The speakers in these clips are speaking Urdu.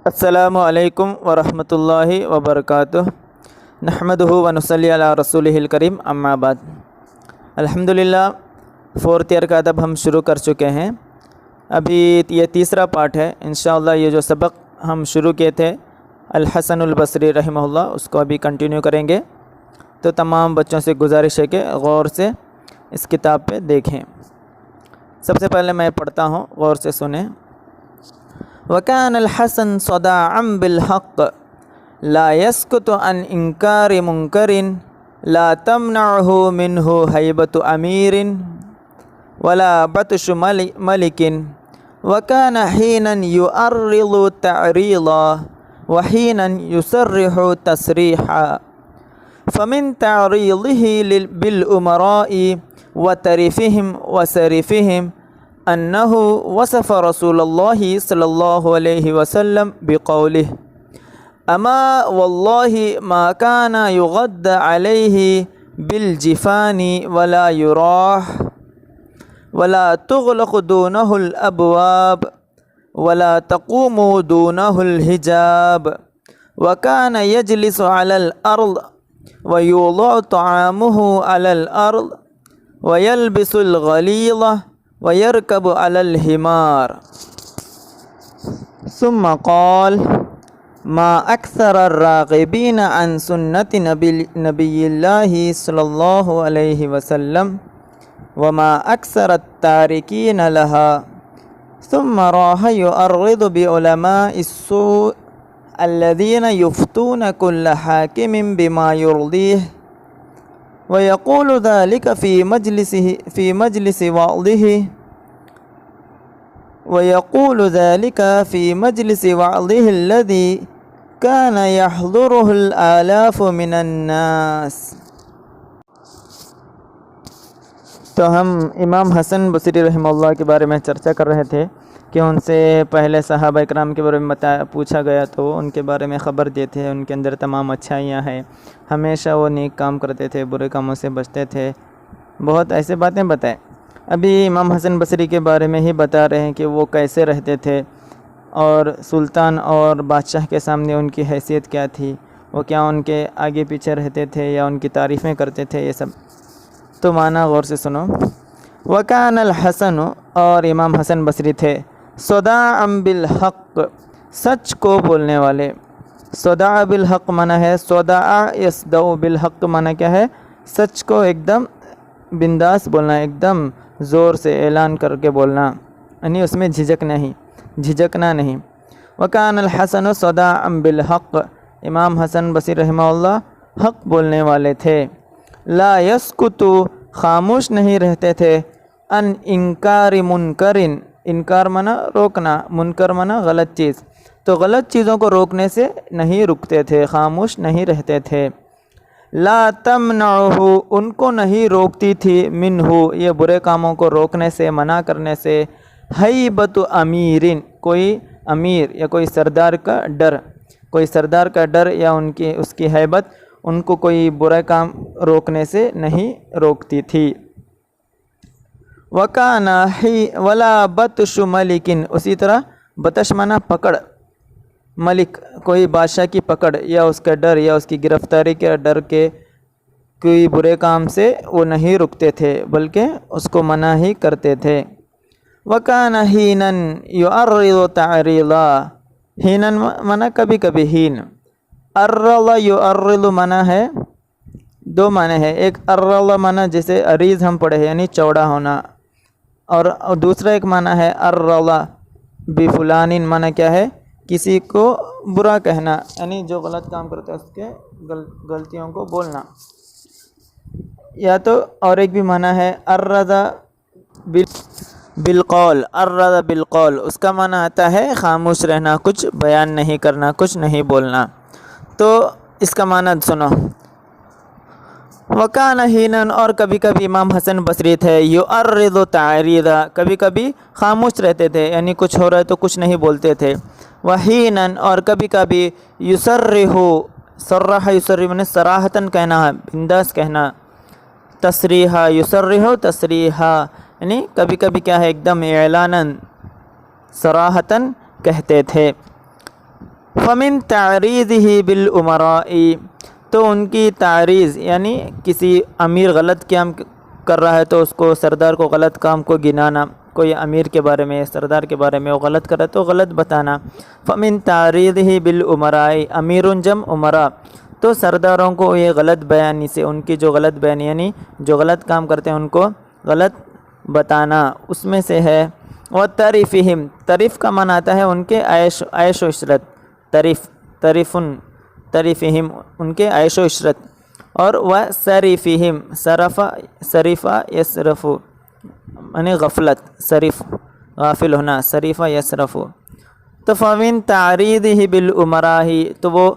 السلام علیکم ورحمۃ اللہ وبرکاتہ۔ نحمدہ ونصلی علی رسولہ الکریم، اما بعد۔ الحمدللہ، فورتھ ایئر کا ادب ہم شروع کر چکے ہیں۔ ابھی یہ تیسرا پارٹ ہے۔ انشاءاللہ یہ جو سبق ہم شروع کیے تھے الحسن البصری رحمہ اللہ، اس کو ابھی کنٹینیو کریں گے۔ تو تمام بچوں سے گزارش ہے کہ غور سے اس کتاب پہ دیکھیں۔ سب سے پہلے میں پڑھتا ہوں، غور سے سنیں۔ وَكَانَ الْحَسَنُ صَدَاعًا بِالْحَقِّ لَا يَسْكُتُ عَنْ إِنْكَارِ مُنْكَرٍ لَا تَمْنَعُهُ مِنْهُ هَيْبَةُ أَمِيرٍ وَلَا بَطْشُ مَلِكٍ وَكَانَ حِينًا يُعَرِّضُ تَعْرِيضًا وَحِينًا يُصَرِّحُ تَصْرِيحًا فَمِنْ تَعْرِيضِهِ بِالْأُمَرَاءِ وَتَرِفِهِمْ وَسَرِفِهِمْ أنه وصف رسول الله صلى الله عليه وسلم بقوله أما والله ما كان يغد عليه بالجفان ولا يراح ولا تغلق دونه الأبواب ولا تقوم دونه الحجاب وكان يجلس على الأرض ويوضع طعامه على الأرض ويلبس الغليظة وَيَرْكَبُ عَلَى الْحِمَارِ ثُمَّ قَالَ مَا أَكْثَرَ الرَّاغِبِينَ عَنْ سُنَّةِ نَبِيِّ اللَّهِ صلی اللہ علیہ وسلم وَمَا أَكْثَرَ التَّارِكِينَ لَهَا ثُمَّ رَاحَ يُعَرِّضُ بِعُلَمَاءِ السُّوءِ الَّذِينَ يُفْتُونَ كُلَّ حَاكِمٍ بِمَا يُرْضِيهِ وَيَقُولُ ذَلِكَ فِي مَجْلِسِ وَعْظِهِ الَّذِي كَانَ يَحْضُرُهُ الْآلَافُ مِنَ النَّاسِ۔ تو ہم امام حسن بصری رحمہ اللہ کے بارے میں چرچا کر رہے تھے کہ ان سے پہلے صحابہ اکرام کے بارے میں پوچھا گیا تو ان کے بارے میں خبر دیے تھے، ان کے اندر تمام اچھائیاں ہیں، ہمیشہ وہ نیک کام کرتے تھے، برے کاموں سے بچتے تھے، بہت ایسے باتیں بتائیں۔ ابھی امام حسن بصری کے بارے میں ہی بتا رہے ہیں کہ وہ کیسے رہتے تھے اور سلطان اور بادشاہ کے سامنے ان کی حیثیت کیا تھی، وہ کیا ان کے آگے پیچھے رہتے تھے یا ان کی تعریفیں کرتے تھے، یہ سب تو معنی غور سے سنو۔ وَكَانَ الْحَسَنُ، اور امام حسن بصری تھے، صداعًا بالحق، سچ کو بولنے والے۔ صداع بالحق معنی ہے، صداع یصدع بالحق معنی کیا ہے؟ سچ کو ایک دم بنداس بولنا، ایک دم زور سے اعلان کر کے بولنا، یعنی اس میں جھجکنا نہیں۔ وَكَانَ الْحَسَنُ صَدَاعًا بِالْحَقِّ، امام حسن بصری رحمہ اللہ حق بولنے والے تھے۔ لا يسکت، خاموش نہیں رہتے تھے، ان انکار منکرن، انکار معنی روکنا، منکر معنی غلط چیز، تو غلط چیزوں کو روکنے سے نہیں رکتے تھے، خاموش نہیں رہتے تھے۔ لا تمنعہ، ان کو نہیں روکتی تھی، منہ، یہ برے کاموں کو روکنے سے، منع کرنے سے، ہیبۃ امیرن، کوئی امیر یا کوئی سردار کا ڈر یا اس کی ہیبت ان کو کوئی برا کام روکنے سے نہیں روکتی تھی۔ وَكَانَ وَلَا بَطْشُ مَلِكٍ، اسی طرح بطش معنی پکڑ، ملک کوئی بادشاہ کی پکڑ یا اس کا ڈر یا اس کی گرفتاری کے ڈر کے کوئی برے کام سے وہ نہیں رکتے تھے بلکہ اس کو منع ہی کرتے تھے۔ وَكَانَ حِينًا يُعَرِّضُ تَعْرِيضًا، حیناً معنی کبھی کبھی، حین، عرض یعرض معنی ہے، دو معنی ہے، ایک عرض معنی جیسے عریض ہم پڑھے ہیں یعنی چوڑا ہونا، اور دوسرا ایک معنی ہے عرض بفلان معنی کیا ہے؟ کسی کو برا کہنا، یعنی جو غلط کام کرتا ہے اس کے غلطیوں کو بولنا۔ یا تو اور ایک بھی معنی ہے عرض بالقول، عرض بالقول، اس کا معنی آتا ہے خاموش رہنا، کچھ بیان نہیں کرنا، کچھ نہیں بولنا۔ تو اس کا معنی سنو۔ وَكَانَ حِينًا، اور کبھی کبھی امام حسن بصری تھے، يُعَرِّضُ تَعْرِيضًا، کبھی کبھی خاموش رہتے تھے، یعنی کچھ ہو رہا ہے تو کچھ نہیں بولتے تھے۔ وَحِينًا، اور کبھی کبھی يُصَرِّحُ، صرح يصرح میں صراحتاً کہنا، بنداس کہنا، تصریحا يصرح تصریحا، یعنی کبھی کبھی کیا ہے ایک دم اعلاناً صراحتاً کہتے تھے۔ فمن تعریضہ بالامراء، تو ان کی تعریض یعنی کسی امیر غلط کام کر رہا ہے تو اس کو سردار کو غلط کام کو گنانا، کوئی امیر کے بارے میں سردار کے بارے میں وہ غلط کر رہا ہے تو غلط بتانا۔ فمن تعریضہ بالامراء، امیر جمع امراء، تو سرداروں کو یہ غلط بیانی سے، ان کی جو غلط بیانی یعنی جو غلط کام کرتے ہیں ان کو غلط بتانا اس میں سے ہے۔ اور تعریفہم، تعریف کا معنی آتا ہے ان کے عیش و عشرت، تعریفہم ان کے عیش و عشرت، اور و صریفہم، صریفہ یصرف یعنی غفلت، صریف غافل ہونا، صریفہ یصرف۔ تو فمن تعریضہ بالامراء، تو وہ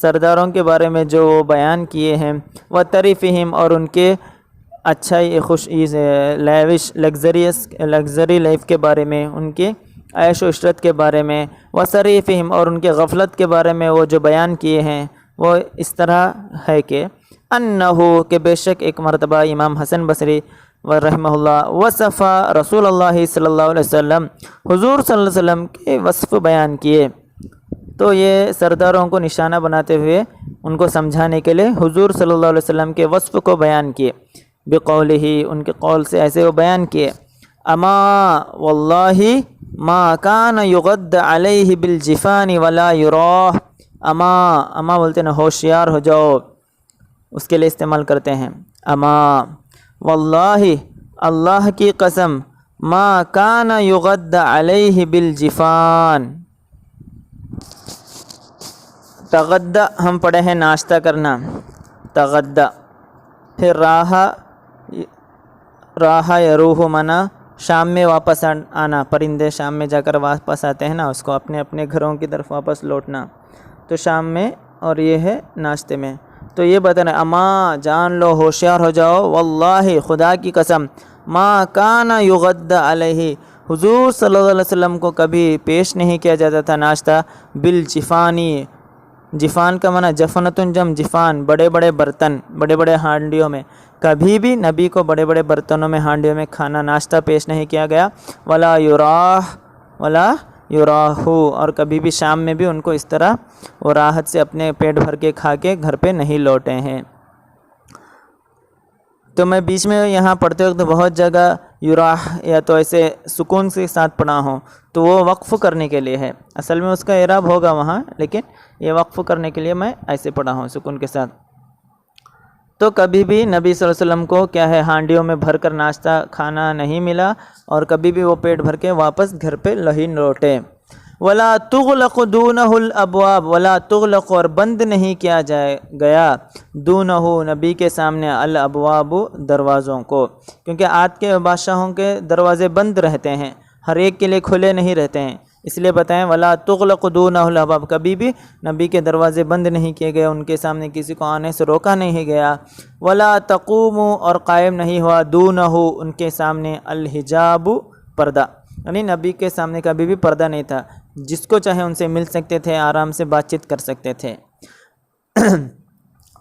سرداروں کے بارے میں جو وہ بیان کیے ہیں، و تعریفہم اور ان کے اچھائی خوش لیوش لگژری لائف کے بارے میں، ان کے عیش و عشرت کے بارے میں، و صریفہم اور ان کے غفلت کے بارے میں وہ جو بیان کیے ہیں وہ اس طرح ہے کہ انہو کہ بے شک ایک مرتبہ امام حسن بصری رحمہ اللہ وصف رسول اللہ صلی اللہ علیہ وسلم، حضور صلی اللہ علیہ وسلم کے وصف بیان کیے۔ تو یہ سرداروں کو نشانہ بناتے ہوئے ان کو سمجھانے کے لیے حضور صلی اللہ علیہ وسلم کے وصف کو بیان کیے، بقولہ ان کے قول سے ایسے وہ بیان کیے، اما واللہ ما کان یغد علیہ بالجفان ولا یراہ، اما بولتے ہیں ہوشیار ہو جاؤ، اس کے لیے استعمال کرتے ہیں اما واللہ، اللہ کی قسم، ما کان یغد علیہ بالجفان، تغدہ ہم پڑھے ہیں ناشتہ کرنا، تغدہ، پھر راہ یروح منا شام میں واپس آنا، پرندے شام میں جا کر واپس آتے ہیں نا، اس کو اپنے اپنے گھروں کی طرف واپس لوٹنا، تو شام میں اور یہ ہے ناشتے میں۔ تو یہ بتانا اما جان لو، ہوشیار ہو جاؤ، واللہ خدا کی قسم، ما کان یغد علیہ، حضور صلی اللہ علیہ وسلم کو کبھی پیش نہیں کیا جاتا تھا ناشتہ، بالجفانی، جفان کا معنی جفنتن جم جفان، بڑے بڑے برتن، بڑے بڑے ہانڈیوں میں، کبھی بھی نبی کو بڑے بڑے برتنوں میں ہانڈیوں میں کھانا ناشتہ پیش نہیں کیا گیا، ولا یراہو، اور کبھی بھی شام میں بھی ان کو اس طرح وہ راحت سے اپنے پیٹ بھر کے کھا کے گھر پہ نہیں لوٹے ہیں۔ تو میں بیچ میں یہاں پڑھتے وقت بہت جگہ یراح یا تو ایسے سکون کے ساتھ پڑھا ہوں، تو وہ وقف کرنے کے لیے ہے، اصل میں اس کا اعراب ہوگا وہاں، لیکن یہ وقف کرنے کے لیے میں ایسے پڑھا ہوں سکون کے ساتھ۔ تو کبھی بھی نبی صلی اللہ علیہ وسلم کو کیا ہے ہانڈیوں میں بھر کر ناشتہ کھانا نہیں ملا، اور کبھی بھی وہ پیٹ بھر کے واپس گھر پہ نہیں لوٹے۔ ولا تغلق دونہ الابواب، ولا تغلق اور بند نہیں کیا گیا، دونہ نبی کے سامنے، الابواب دروازوں کو، کیونکہ آج کے بادشاہوں کے دروازے بند رہتے ہیں، ہر ایک کے لیے کھلے نہیں رہتے ہیں، اس لیے بتائیں ولا تغلق دونہ الابواب، کبھی بھی نبی کے دروازے بند نہیں کیے گئے، ان کے سامنے کسی کو آنے سے روکا نہیں گیا۔ ولا تقوم اور قائم نہیں ہوا، دونہ ان کے سامنے، الحجاب پردہ، یعنی نبی کے سامنے کبھی بھی پردہ نہیں تھا، جس کو چاہے ان سے مل سکتے تھے، آرام سے بات چیت کر سکتے تھے۔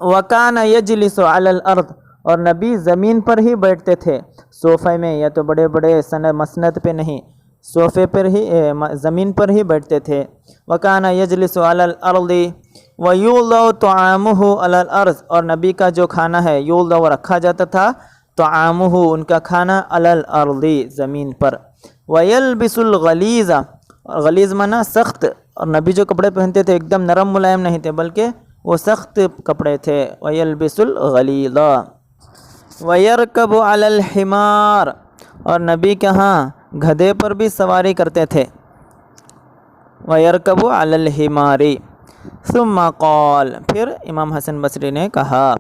وَكَانَ يَجْلِسُ عَلَى الْأَرْضِ، اور نبی زمین پر ہی بیٹھتے تھے، صوفے میں، یا تو بڑے بڑے مسند پہ نہیں، صوفے پر ہی، زمین پر ہی بیٹھتے تھے۔ وَكَانَ يَجْلِسُ عَلَى الْأَرْضِ وَيُوضَعُ طَعَامُهُ عَلَى الْأَرْضِ، اور نبی کا جو کھانا ہے، یوضع رکھا جاتا تھا، طعامہ ان کا کھانا، علی الارض زمین پر، ویلبس الغلیظ، غلیظ معنی سخت، اور نبی جو کپڑے پہنتے تھے ایک دم نرم ملائم نہیں تھے بلکہ وہ سخت کپڑے تھے، ویلبس الغلیظ، ویرکب علی الحمار، اور نبی کہاں گدھے پر بھی سواری کرتے تھے، ویرکب علی الحمار۔ ثم قال، پھر امام حسن بصری نے کہا،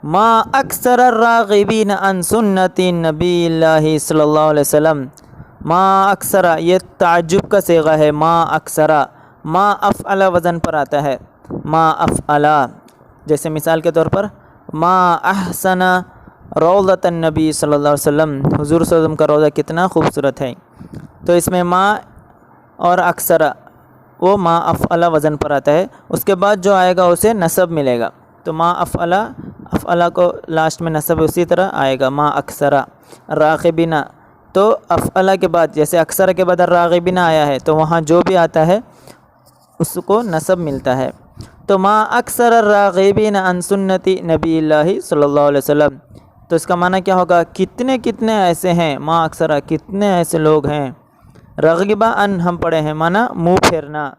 ما اکثر الراغبین عن سنت نبی اللہ صلی اللہ علیہ وسلم، ما اکثر یہ تعجب کا صیغہ ہے، ما اکثر، ما افعل وزن پر آتا ہے، ما افعل، جیسے مثال کے طور پر ما احسن روضۃ النبی صلی اللہ علیہ وسلم، حضور صلی اللہ علیہ وسلم کا روضہ کتنا خوبصورت ہے، تو اس میں ما اور اکثر وہ ما افعل وزن پر آتا ہے، اس کے بعد جو آئے گا اسے نصب ملے گا، تو ما افعل، افعل کو لاسٹ میں نصب اسی طرح آئے گا، ما اکثر راغبین، تو افعل کے بعد جیسے اکثر کے بعد راغبین آیا ہے، تو وہاں جو بھی آتا ہے اس کو نسب ملتا ہے۔ تو ما اکثر الراغبین عن سنتی نبی اللہ صلی اللہ علیہ وسلم، تو اس کا معنی کیا ہوگا؟ کتنے کتنے ایسے ہیں، ما اکثر کتنے ایسے لوگ ہیں، رغبہ ان ہم پڑھے ہیں معنی منہ پھیرنا،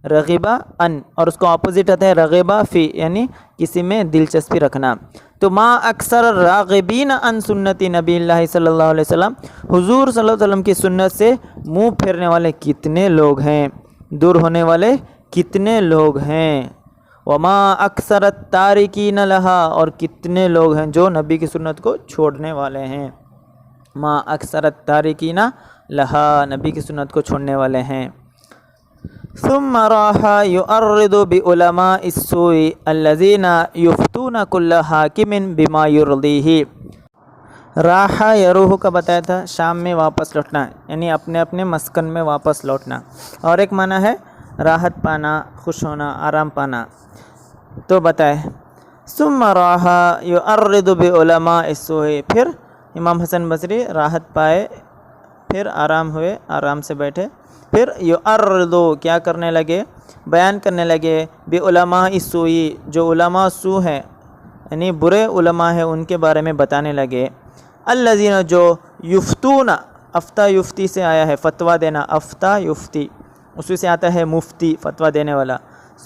رغبہ ان، اور اس کو اپوزٹ آتا ہے رغبہ فی، یعنی کسی میں دلچسپی رکھنا۔ تو ما اکثر الراغبین عن سنتی نبی اللہ صلی اللہ علیہ وسلم، حضور صلی اللہ علیہ وسلم کی سنت سے منہ پھیرنے والے کتنے لوگ ہیں، دور ہونے والے کتنے لوگ ہیں۔ وما اکثر التارکین لہا، اور کتنے لوگ ہیں جو نبی کی سنت کو چھوڑنے والے ہیں، ما اکثر التارکین لہا، نبی کی سنت کو چھوڑنے والے ہیں۔ ثم راح يعرض بعلماء السوء الذين يفتون كل حاكم بما يرضيه۔ راح یروح کا بتایا تھا شام میں واپس لوٹنا، یعنی اپنے اپنے مسکن میں واپس لوٹنا، اور ایک معنی ہے راحت پانا، خوش ہونا، آرام پانا۔ تو بتائے ثم راح يعرض بعلماء السوء، پھر امام حسن بصری راحت پائے، پھر آرام ہوئے، آرام سے بیٹھے، پھر یعرضو کیا کرنے لگے؟ بیان کرنے لگے بعلماء السوء، جو علماء سو ہیں یعنی برے علماء ہیں ان کے بارے میں بتانے لگے، الذین جو یفتون، افتہ یفتی سے آیا ہے فتویٰ دینا، افتہ یفتی اسی سے آتا ہے مفتی فتویٰ دینے والا۔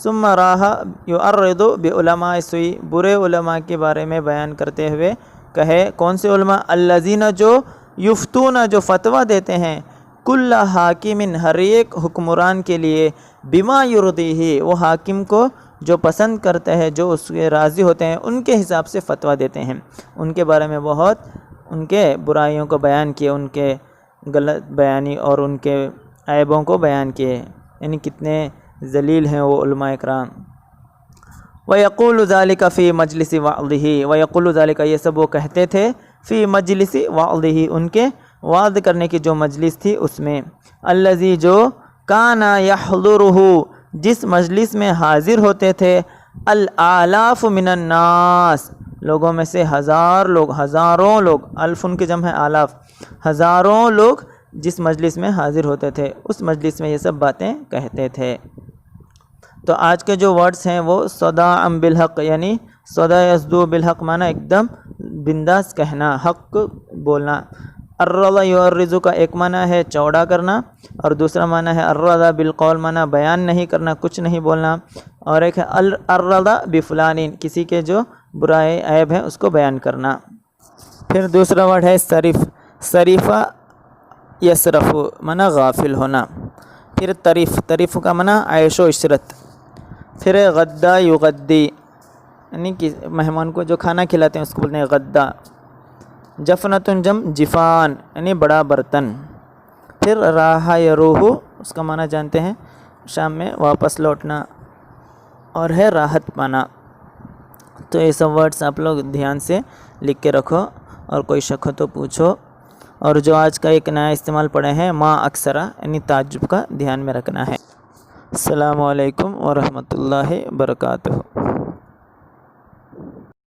ثم راح یعرض بعلماء السوء، برے علماء کے بارے میں بیان کرتے ہوئے کہے، کون سے علماء؟ الذین جو یفتون، جو فتویٰ دیتے ہیں، کل حاکم، ہر ایک حکمران کے لیے، بما یرضیہ، وہ حاکم کو جو پسند کرتے ہیں، جو اس کے راضی ہوتے ہیں، ان کے حساب سے فتویٰ دیتے ہیں، ان کے بارے میں بہت ان کے برائیوں کو بیان کیے، ان کے غلط بیانی اور ان کے عیبوں کو بیان کیے، یعنی کتنے ذلیل ہیں وہ علماء اکرام۔ وَيَقُولُ ذَلِكَ فِي مَجْلِسِ وَعْظِهِ، وَيَقُولُ ذَلِكَ، یہ سب وہ کہتے تھے، فی مجلس وعظہ، ان کے وعظ کرنے کی جو مجلس تھی اس میں، الذی جو کان یحضرہ، جس مجلس میں حاضر ہوتے تھے، الالاف من الناس، لوگوں میں سے ہزار لوگ، ہزاروں لوگ، الف ان کے جمع ہے آلاف، ہزاروں لوگ جس مجلس میں حاضر ہوتے تھے، اس مجلس میں یہ سب باتیں کہتے تھے۔ تو آج کے جو ورڈز ہیں وہ صداع بالحق، یعنی صداع یصدع بالحق معنی ایک دم بنداس کہنا، حق بولنا۔ الرضا یعرض کا ایک معنی ہے چوڑا کرنا، اور دوسرا معنی ہے الرضا بالقول، معنی بیان نہیں کرنا، کچھ نہیں بولنا، اور ایک ہے الرضا بفلان، کسی کے جو برائے عیب ہیں اس کو بیان کرنا۔ پھر دوسرا ورڈ ہے صریف، صریفہ یصرف معنی غافل ہونا۔ پھر طریف، طریف کا معنی عیش و عشرت۔ پھر غدا یغدی، یعنی کہ مہمان کو جو کھانا کھلاتے ہیں اس کو بولتے ہیں غدا۔ جفنۃ جم جفان، یعنی بڑا برتن۔ پھر راح یروح، اس کا معنی جانتے ہیں شام میں واپس لوٹنا، اور ہے راحت پانا۔ تو یہ سب ورڈس آپ لوگ دھیان سے لکھ کے رکھو، اور کوئی شک ہو تو پوچھو۔ اور جو آج کا ایک نیا استعمال پڑھے ہیں ما اکثرہ، یعنی تعجب کا دھیان میں رکھنا ہے۔ السلام علیکم ورحمۃ اللہ وبرکاتہ۔